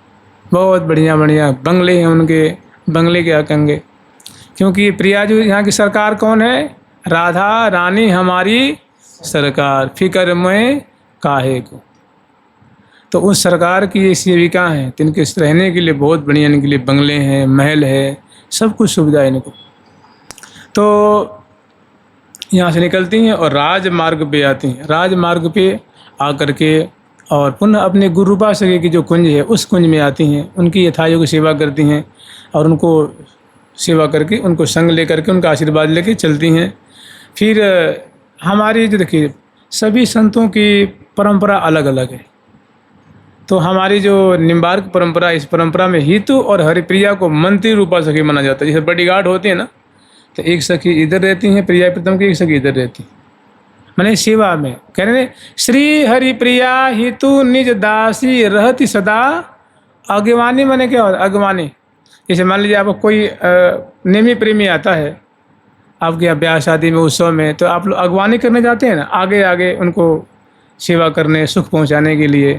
बहुत बढ़िया बढ़िया बंगले हैं उनके। बंगले क्या कहेंगे, क्योंकि प्रिया जी यहाँ की सरकार कौन है? राधा रानी हमारी सरकार, फिक्र में काहे को। तो उस सरकार की ये सेविका हैं, तो इनके रहने के लिए बहुत बढ़िया इनके लिए बंगले हैं, महल है, सब कुछ सुविधा है इनको। तो यहाँ से निकलती हैं और राजमार्ग पे आती हैं। राजमार्ग पे आकर के और पुनः अपने गुरुपा सगे की जो कुंज है उस कुंज में आती हैं, उनकी यथायोग्य सेवा करती हैं और उनको सेवा करके उनको संग लेकर के उनका आशीर्वाद लेके चलती हैं। फिर हमारी जो देखिए सभी संतों की परंपरा अलग अलग है। तो हमारी जो निम्बार्क परंपरा, इस परंपरा में हितु और हरिप्रिया को मंत्री रूपा सखी माना जाता है। जैसे बॉडीगार्ड होते हैं ना, तो एक सखी इधर रहती हैं प्रिया प्रीतम की, एक सखी इधर रहती है, मैंने सेवा में कह रहे श्री हरिप्रिया हितु निज दासी रहती सदा अगवानी। मैंने क्या होता अगवानी? जैसे मान लीजिए आपको कोई नेमी प्रेमी आता है आपके यहाँ ब्याह शादी में, उत्सव में, तो आप लोग अगवानी करने जाते हैं ना, आगे आगे उनको सेवा करने, सुख पहुँचाने के लिए,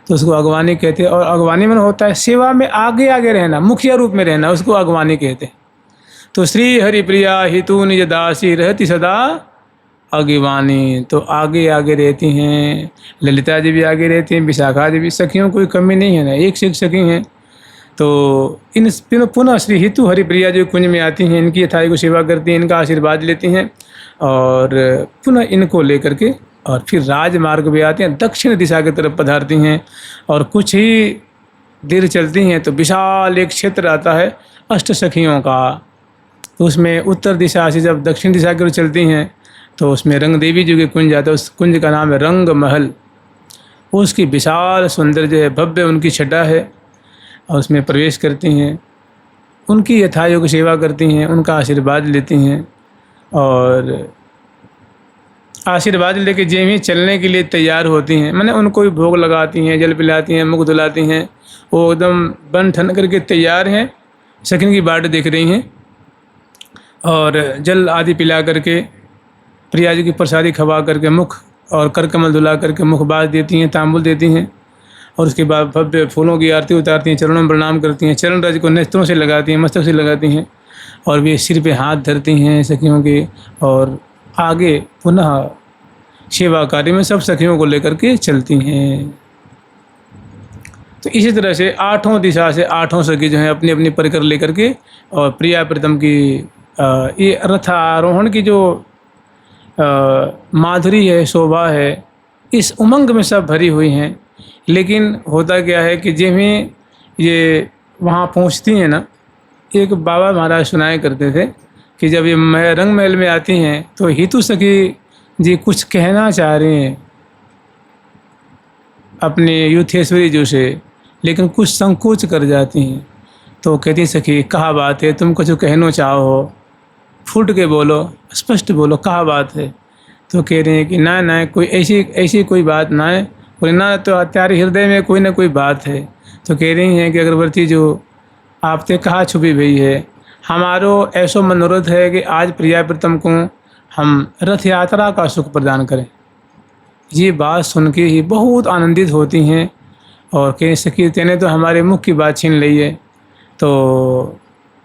तो उसको अगवानी कहते हैं। और अगवानी में होता है सेवा में आगे आगे रहना, मुखिया रूप में रहना, उसको अगवानी कहते हैं। तो श्री हरिप्रिया हितु निज दासी रहती सदा अगवानी, तो आगे आगे रहती हैं। ललिता जी भी आगे रहती हैं, विशाखा जी भी, सखियों कोई कमी नहीं है ना, एक से एक सखी हैं। तो इन पुनः श्री हितु हरिप्रिया जो कुंज में आती हैं, इनकी यथाई को सेवा करती हैं, इनका आशीर्वाद लेती हैं और पुनः इनको लेकर के और फिर राजमार्ग पे आती हैं, दक्षिण दिशा की तरफ पधारती हैं। और कुछ ही देर चलती हैं तो विशाल एक क्षेत्र आता है अष्ट सखियों का। तो उसमें उत्तर दिशा से जब दक्षिण दिशा की ओर चलती हैं तो उसमें रंग देवी जी के कुंज आता है। उस कुंज का नाम है रंग महल। उसकी विशाल सुंदर जो है भव्य उनकी छटा है और उसमें प्रवेश करती हैं, उनकी यथायोग्य सेवा करती हैं, उनका आशीर्वाद लेती हैं और आशीर्वाद लेके जेम ही चलने के लिए तैयार होती हैं, मैंने उनको भी भोग लगाती हैं, जल पिलाती हैं, मुख धुलाती हैं, वो एकदम बन ठन करके तैयार हैं, सखिन की बाट देख रही हैं। और जल आदि पिला करके प्रिया जी की प्रसादी खवा करके मुख और कर कमल धुला करके मुख बाज देती हैं, तांबुल देती हैं। और उसके बाद भव्य फूलों की आरती उतारती हैं, चरणों में प्रणाम करती हैं, चरण रज को नेत्रों से लगाती हैं, मस्तक से लगाती हैं, और वे सिर पे हाथ धरती हैं सखियों के, और आगे पुनः सेवा कार्य में सब सखियों को लेकर के चलती हैं। तो इसी तरह से आठों दिशा से आठों सखी जो हैं अपनी अपनी परिकर लेकर के और प्रिया प्रीतम की ये रथारोहण की जो माधुरी है, शोभा है, इस उमंग में सब भरी हुई हैं। लेकिन होता क्या है कि जब ही ये वहाँ पहुँचती हैं ना, एक बाबा महाराज सुनाया करते थे कि जब ये रंग महल में आती हैं तो हितु सखी जी कुछ कहना चाह रहे हैं अपने युथेश्वरी जी से, लेकिन कुछ संकोच कर जाती हैं। तो कहती सखी, कहा बात है, तुम कुछ कहना चाहो, फूट के बोलो, स्पष्ट बोलो, कहा बात है। तो कह रहे हैं कि ना ना कोई ऐसी कोई बात ना है, बोले ना तो तुम्हारे हृदय में कोई ना कोई बात है। तो कह रही हैं कि अगरबत्ती जो आपने कहा छुपी हुई है, हमारो ऐसो मनोरथ है कि आज प्रिया प्रीतम को हम रथ यात्रा का सुख प्रदान करें। ये बात सुन के ही बहुत आनंदित होती हैं और कह सकी तेने तो हमारे मुख की बात छीन ली है। तो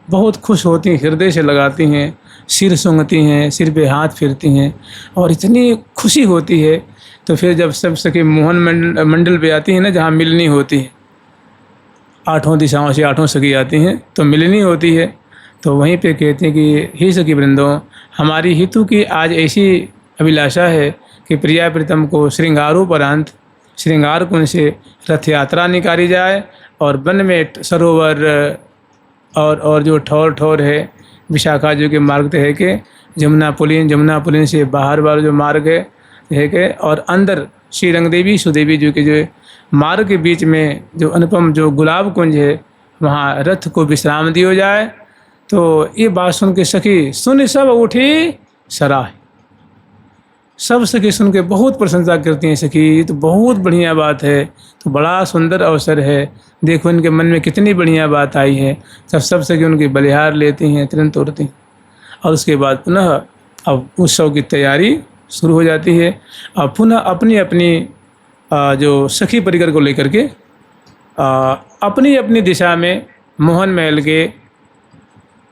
बहुत खुश होती हैं, हृदय से लगाती हैं, सिर सूंघती हैं, सिर पे हाथ फेरती हैं, और इतनी खुशी होती है। तो फिर जब सब सखी मोहन मंडल पे आती हैं ना, जहाँ मिलनी होती है, आठों दिशाओं से आठों सखी आती हैं तो मिलनी होती है, तो वहीं पे कहते हैं कि हे सखी वृंदों, हमारी हितु की आज ऐसी अभिलाषा है कि प्रिया प्रीतम को श्रृंगारोपरांत श्रृंगार कुंज से रथ यात्रा निकाली जाए, और वन में सरोवर और जो ठौर है विशाखा जी के मार्ग है के जमुना पुलिन से बाहर वाला जो मार्ग है के, और अंदर श्री रंग देवी सुदेवी जी के जो मार्ग के बीच में जो अनुपम जो गुलाब कुंज है, वहाँ रथ को विश्राम दिया जाए। तो ये बात सुन के सखी सुन सब उठी सराह, सब सखी सुन के बहुत प्रशंसा करती हैं। सखी ये तो बहुत बढ़िया बात है, तो बड़ा सुंदर अवसर है, देखो इनके मन में कितनी बढ़िया बात आई है। सब सखी उनकी बलिहार लेती हैं, तुरंत उड़ती, और उसके बाद पुनः अब उत्सव की तैयारी शुरू हो जाती है। अब पुनः अपनी अपनी जो सखी परिकर को लेकर के अपनी अपनी दिशा में मोहन महल के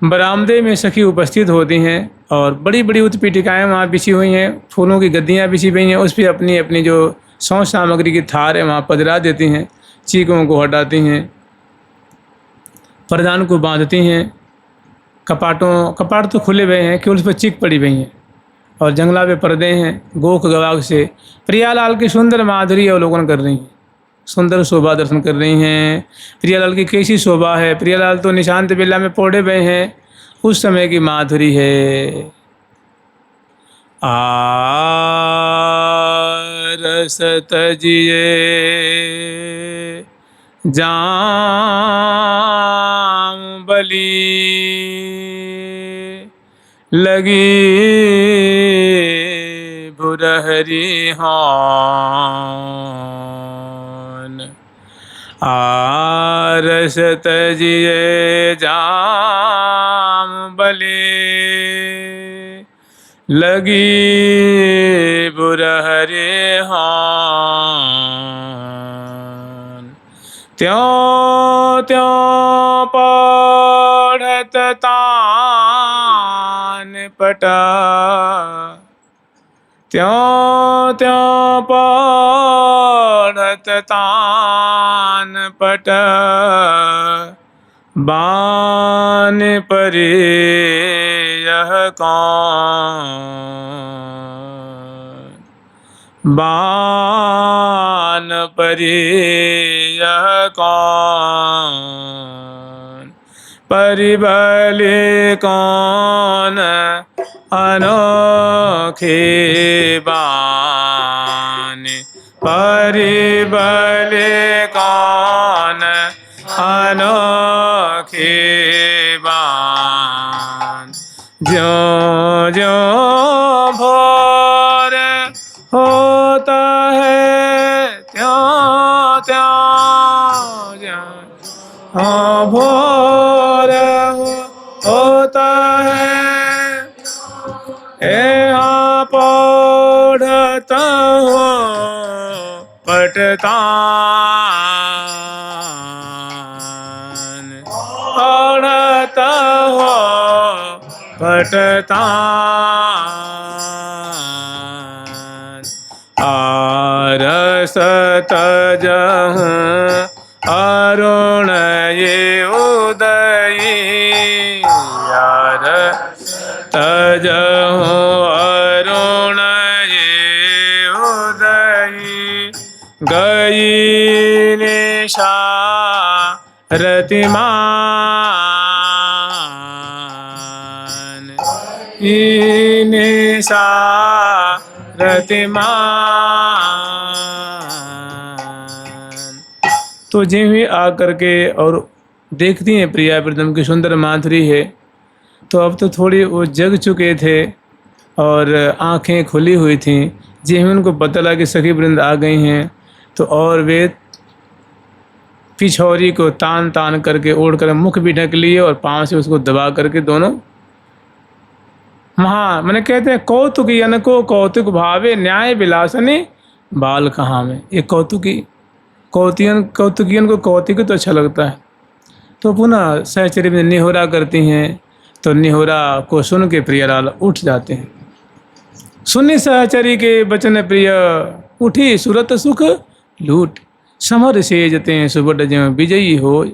बरामदे में सखी उपस्थित होती हैं, और बड़ी बड़ी उत्पीठिकाएँ वहाँ बिछी हुई हैं, फूलों की गद्दियाँ बिछी हुई हैं, उस पर अपनी अपनी जो सौंस सामग्री की थार है वहाँ पधरा देती हैं, चीकों को हटाती हैं, प्रधान को बांधती हैं, कपाट तो खुले हुए हैं, केवल उस पर चीक पड़ी हुई हैं, और जंगला पे पर्दे हैं, गोख गवाग से प्रियालाल की सुंदर माधुरी अवलोकन कर रही हैं, सुंदर शोभा दर्शन कर रही हैं। प्रियालाल की कैसी शोभा है, प्रियालाल तो निशांत बेला में पौड़े हुए हैं, उस समय की माधुरी है। रस तजिए जाम बली लगी भुरहरी हान। आरस तजिए जाम बली लगी भुरहरी हान। त्यों त्यों पढ़त तान पटा, त्यों त्यों पढ़त तान पट, बान परे यह कौन, बान परे यह कौन, परिबले कौन अनोखे बान, परिबले कौन अनोखे बान। ज्यों ज्यों भोर त्याज भोर होता है यहाँ पढ़ता हो पटता पढ़ता हो पटता आरस तजह अरुण ये उदयी यार तजह अरुण ये उदयी गई निशा रतिमान निशा रतिमान। तो जिन्हें आकर के और देखती हैं प्रिया प्रीतम की सुंदर माधुरी है, तो अब तो थोड़ी वो जग चुके थे और आंखें खुली हुई थीं। जिन्हें उनको पता लगा कि सखी वृंद आ गई हैं, तो और वे पिछौरी को तान तान करके ओढ़ कर मुख भी ढक लिए और पाँव से उसको दबा करके दोनों मैंने कहते हैं कौतुक को कौतुक भावे न्याय विलासनी बाल कहाँ में। ये कौतुकियन को कौतुक तो अच्छा लगता है। तो पुनः सहचरी में निहोरा करती हैं, तो निहोरा को सुन के प्रियलाल उठ जाते हैं। सुनी सहचरी के वचन प्रिय उठी सुरत सुख लूट समर से जते हैं सुबह जय विजयी हो।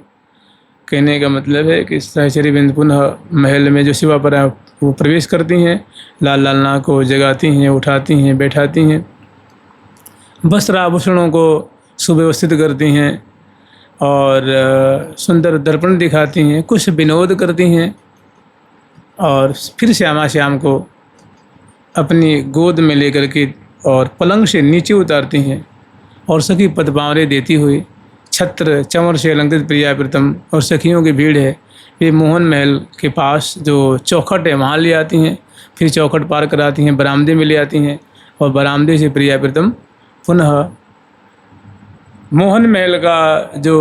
कहने का मतलब है कि सहचरी बिंद पुनः महल में जो शिवा पर वो प्रवेश करती हैं, लाल लालना को जगाती हैं, उठाती हैं, बैठाती हैं, वस्त्र आभूषणों को सुव्यवस्थित करती हैं और सुंदर दर्पण दिखाती हैं, कुछ विनोद करती हैं और फिर श्यामा श्याम को अपनी गोद में लेकर के और पलंग से नीचे उतारती हैं और सखी पदपावरे देती हुई छत्र चंवर से अलंकृत प्रिया प्रीतम और सखियों की भीड़ है, ये मोहन महल के पास जो चौखट है वहाँ ले आती हैं। फिर चौखट पार कराती हैं, बरामदे में ले आती हैं और बरामदे से प्रिया प्रीतम पुनः मोहन महल का जो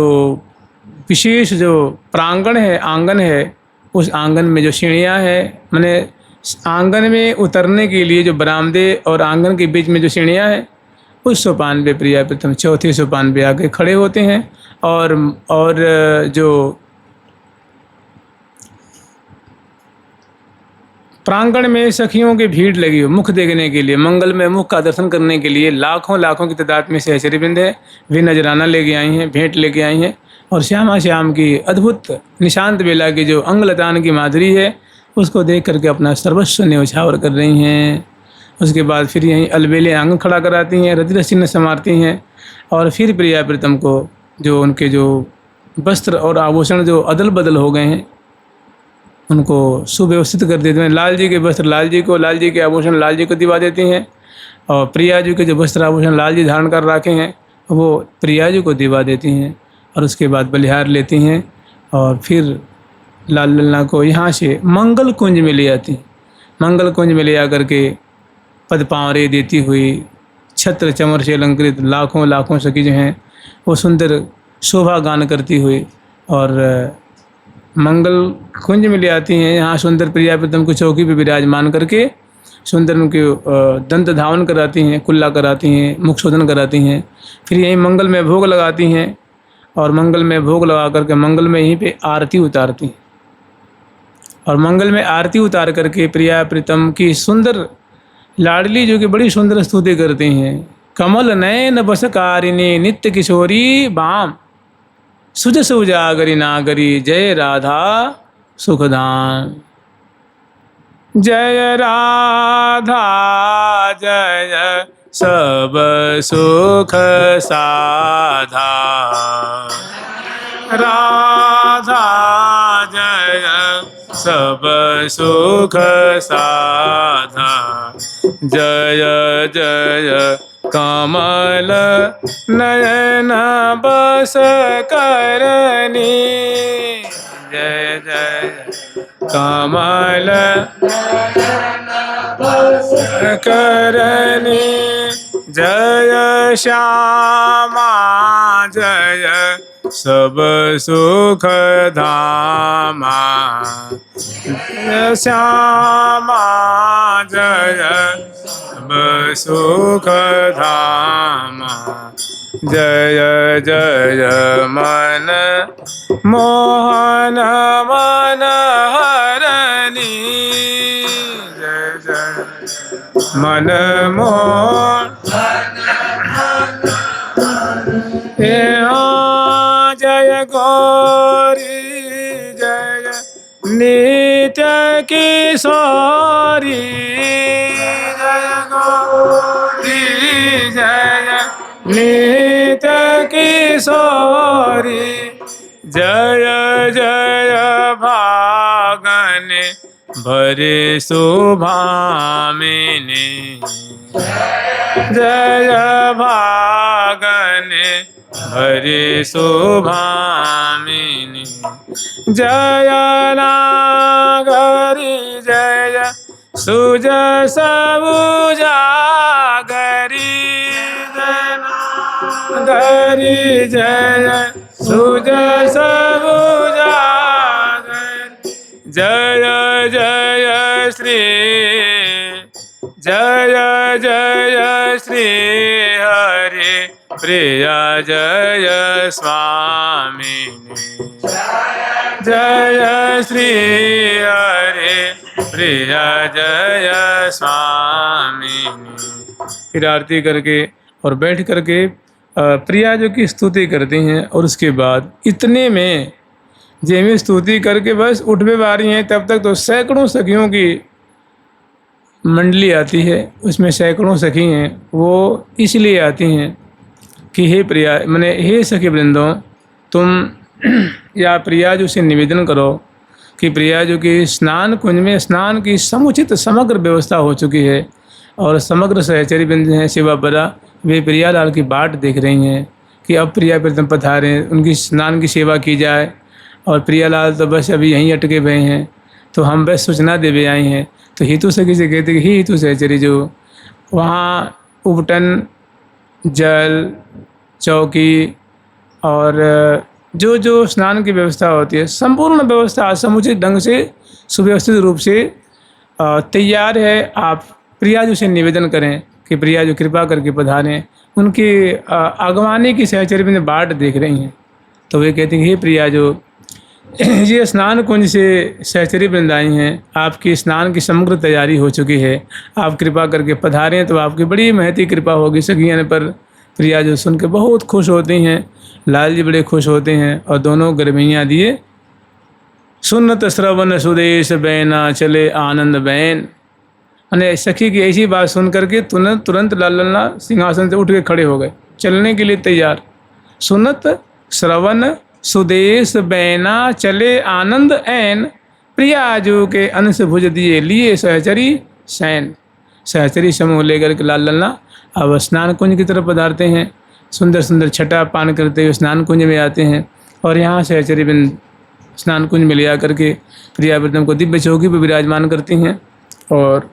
विशेष जो प्रांगण है, आंगन है, उस आंगन में जो सीढ़ियाँ हैं, मैंने आंगन में उतरने के लिए जो बरामदे और आंगन के बीच में जो सीढ़ियाँ हैं, उस सोपान पे प्रिया प्रीतम चौथे सोपान पे आके खड़े होते हैं और जो प्रांगण में सखियों की भीड़ लगी हो मुख देखने के लिए, मंगल में मुख का दर्शन करने के लिए लाखों की तादाद में सहचरी बिंद है, वे नजराना लेके आई हैं, भेंट लेके आई हैं और श्यामा श्याम की अद्भुत निशांत बेला की जो अंगलतान की माधुरी है उसको देख करके अपना सर्वस्व न्यौछावर कर रही हैं। उसके बाद फिर यहीं अलबेले आंगन खड़ा कराती हैं, रुद्र चिन्ह संवारती हैं और फिर प्रिया प्रीतम को जो उनके जो वस्त्र और आभूषण जो अदल बदल हो गए हैं उनको सुव्यवस्थित कर देते हैं। लाल जी के वस्त्र लाल जी को, लाल जी के आभूषण लाल जी को दिवा देती हैं और प्रिया जी के जो वस्त्र आभूषण लाल जी धारण कर रखे हैं वो प्रिया जी को दिवा देती हैं और उसके बाद बलिहार लेती हैं और फिर लाल लल्ला को यहाँ से मंगल कुंज में ले आती हैं। मंगल कुंज में ले आकर के पदपावरे देती हुई छत्र चमर से अलंकृत लाखों सखी जो हैं वो सुंदर शोभा गान करती हुई और मंगल कुंज में ले आती हैं। यहाँ सुंदर प्रिया प्रीतम को चौकी पे विराजमान करके सुंदर उनके दंत धावन कराती हैं, कुल्ला कराती हैं, मुख शोधन कराती हैं। फिर यहीं मंगल में भोग लगाती हैं और मंगल में भोग लगा करके मंगल में यहीं पे आरती उतारती हैं और मंगल में आरती उतार करके प्रिया प्रीतम की सुंदर लाडली जो कि बड़ी सुंदर स्तुति करती हैं। कमल नयन बसकारिणी नित्य किशोरी बाम सुजस उजागरी नागरी जय राधा सुखदान। जय राधा जय सब सुख साधा, राधा जय सब सुख साधा। जय जय कमल नयन बस करनी, जय जय कमल नयन बस करनी। जय श्यामा जय सब सुख धामा, जय श्यामा जय सब सुख धामा, जय जय मन मोहन मन हरणी, जय जय मन मोहन जय गौरी जय नित्य किशोरी, जय गौरी जय नित्य किशोरी, जय जय भागन भरे शोभामिनी, जय भागन भरे शोभामिनी, जय नागरी जय सुजस उजागरी, जय नागरी जय सुजस उजागरी, जय जय श्री जय जय श्री हरि प्रिया जय स्वामिनी, जय श्री हरि प्रिया जय स्वामिनी। फिर आरती करके और बैठ करके प्रिया जो की स्तुति करती हैं और उसके बाद इतने में जेमी स्तुति करके बस उठवे बारी हैं, तब तक तो सैकड़ों सखियों की मंडली आती है। उसमें सैकड़ों सखी हैं, वो इसलिए आती हैं कि हे प्रिया मैंने हे सखी वृंदों, तुम या प्रिया जो से निवेदन करो कि प्रिया जो कि स्नान कुंज में स्नान की समुचित समग्र व्यवस्था हो चुकी है और समग्र सहचरी वृंद हैं सेवा बरा, वे प्रियालाल की बाट देख रही हैं कि अब प्रिया प्रीतम पधारें, उनकी स्नान की सेवा की जाए। और प्रियालाल तो बस अभी यहीं अटके हुए हैं, तो हम बस सूचना देवे आए हैं। तो हितु सखी से कहते कि हितु सहचरी जो वहाँ उपटन जल चौकी और जो जो स्नान की व्यवस्था होती है संपूर्ण व्यवस्था समुचित ढंग से सुव्यवस्थित रूप से तैयार है। आप प्रिया जो से निवेदन करें कि प्रिया जो कृपा करके पधारें, उनकी आगवानी की सहचरी में बाट देख रही हैं। तो वे कहते हैं हे प्रिया जो ये स्नान कुंज से सहचरी वृंद आई हैं, आपकी स्नान की समग्र तैयारी हो चुकी है, आप कृपा करके पधारें तो आपकी बड़ी महती कृपा होगी। सखियाँ पर प्रिया जो सुन के बहुत खुश होती हैं, लाल जी बड़े खुश होते हैं और दोनों गर्भैयाँ दिए सुनत श्रवण सुदेश बैना चले आनंद बैन। मैंने सखी की ऐसी बात सुन करके तुरंत लालना सिंहासन से उठ के खड़े हो गए, चलने के लिए तैयार। सुनत श्रवण सुदेश बैना चले आनंद ऐन, प्रियाजू के अंश भुज दिए लिए सहचरी सैन। सहचरी समूह लेकर के लाल लल्ला अब स्नान कुंज की तरफ पधारते हैं। सुंदर सुंदर छटा पान करते हुए स्नान कुंज में आते हैं और यहाँ सहचरी बिंद स्नान कुंज में ले आकर के प्रियाव्रतम को दिव्य चौकी पर विराजमान करती हैं और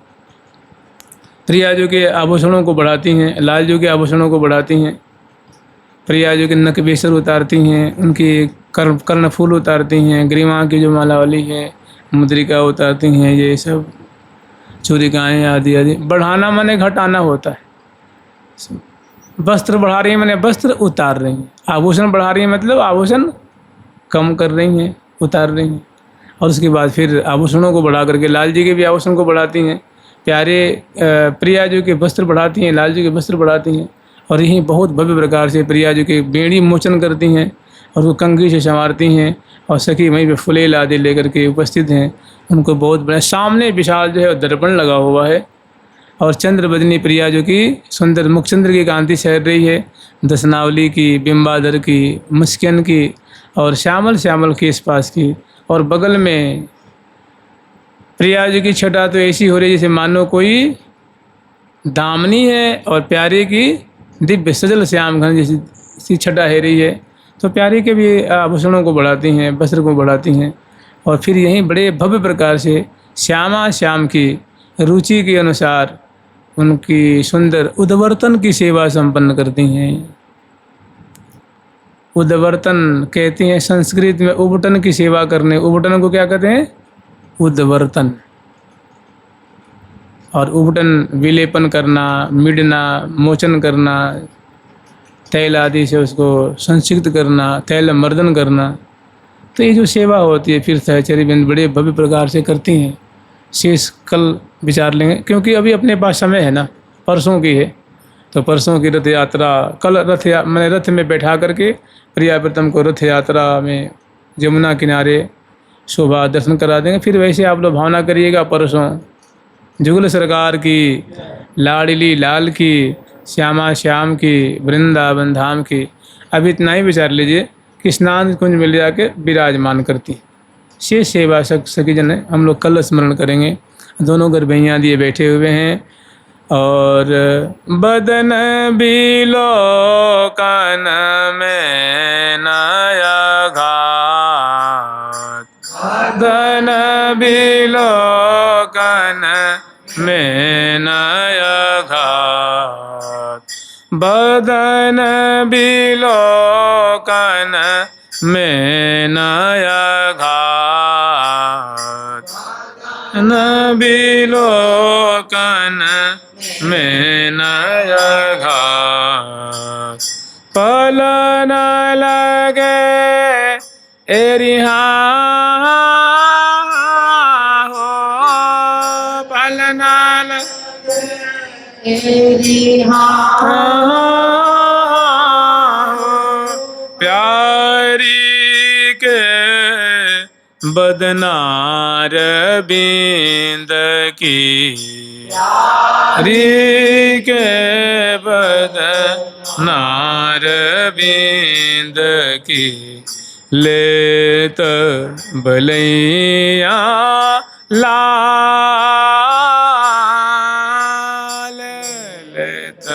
प्रियाजू के आभूषणों को बढ़ाती हैं, लालजू के आभूषणों को बढ़ाती हैं। प्रियाजू के नक बेसर उतारती हैं, उनकी कर्णफूल उतारती हैं, ग्रीवा की जो मालावली है मुद्रिका उतारती हैं, ये सब चूरिकाएँ आदि आदि। बढ़ाना माने घटाना होता है। वस्त्र बढ़ा रही हैं माने वस्त्र उतार रही हैं, आभूषण बढ़ा रही हैं मतलब आभूषण कम कर रही हैं, उतार रही हैं। और उसके बाद फिर आभूषणों को बढ़ा करके लाल जी के भी आभूषण को बढ़ाती हैं, प्यारे प्रियाजू के वस्त्र बढ़ाती हैं, लाल जी के वस्त्र बढ़ाती हैं। और यहीं बहुत भव्य प्रकार से प्रियाजू के बेड़ी मोचन करती हैं और वो कंघी से संवारती हैं और सखी वहीं पे फुलेल आदि लेकर के उपस्थित हैं। उनको बहुत बड़ा सामने विशाल जो है दर्पण लगा हुआ है और चंद्र बदनी प्रियाजू की सुंदर मुखचंद्र की कांति सैर रही है, दसनावली की, बिंबाधर की, मुस्किन की और श्यामल श्यामल के इस पास की। और बगल में प्रियाजू की छटा तो ऐसी हो रही जैसे मानो कोई दामनी है और प्यारे की दिव्य सजल श्याम घन जैसी छटा है रही है। तो प्यारे के भी आभूषणों को बढ़ाती हैं, वस्त्र को बढ़ाती हैं और फिर यहीं बड़े भव्य प्रकार से श्यामा श्याम की रुचि के अनुसार उनकी सुंदर उद्वर्तन की सेवा संपन्न करती हैं। उद्वर्तन कहते हैं संस्कृत में उबटन की सेवा करने, उबटन को क्या कहते हैं? उद्वर्तन। और उबटन विलेपन करना, मिडना, मोचन करना, तैल आदि से उसको संसिक्त करना, तैल मर्दन करना। तो ये जो सेवा होती है फिर सहचर्यवृंद बड़े भव्य प्रकार से करती हैं। शेष कल विचार लेंगे, क्योंकि अभी अपने पास समय है ना, परसों की है। तो परसों की रथ यात्रा, कल मैंने रथ में बैठा करके प्रियाव्रतम को रथ यात्रा में यमुना किनारे शोभा दर्शन करा देंगे। फिर वैसे आप लोग भावना करिएगा परसों जुगल सरकार की, लाडली लाल की, श्यामा श्याम की, वृंदावन धाम की। अब इतना ही विचार लीजिए कि स्नान कुंज में ले जाके विराजमान करती। शेष सेवा सखी जन हम लोग कल स्मरण करेंगे। दोनों गरबैयाँ दिए बैठे हुए हैं और बदन बिलोकन में नया घाट, बदन बिलोकन में नया घाट, बदन बिलोकन में नया घाट, न बिलोकन में नया घाट। पल न लगे एरिहा हो, पल न लगे एरिहा हो, प्यारी के बदनार बिंद की, री के बदनार बिंद की, लेत बलैया लाल, लेत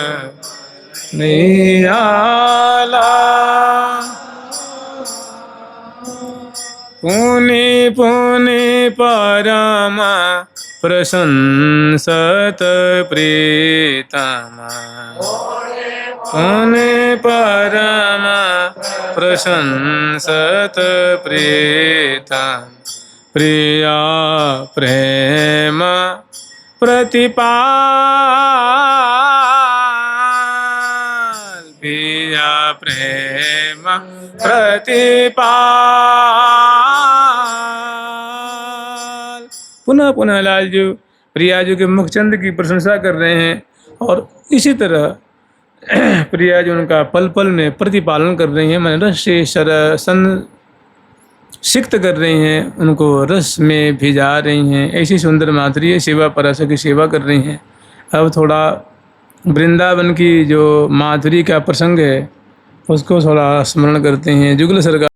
नैया लाल। पुनि पुनि परम प्रशंसत प्रीतम, पुनि परम प्रशंसत प्रीतम, प्रिया प्रेम प्रतिपाल, प्रिया प्रेम प्रतिपाल। पुनः पुनः लालजू प्रियाजू के मुखचंद की प्रशंसा कर रहे हैं और इसी तरह प्रियाजू उनका पल पल में प्रतिपालन कर रही हैं। मैंने रस से सिक्त कर रही हैं, उनको रस में भिजा रही हैं। ऐसी सुंदर माधुर्य सेवा पराशर की सेवा कर रही हैं। अब थोड़ा वृंदावन की जो माधुरी का प्रसंग है उसको थोड़ा स्मरण करते हैं। जुगल सरकार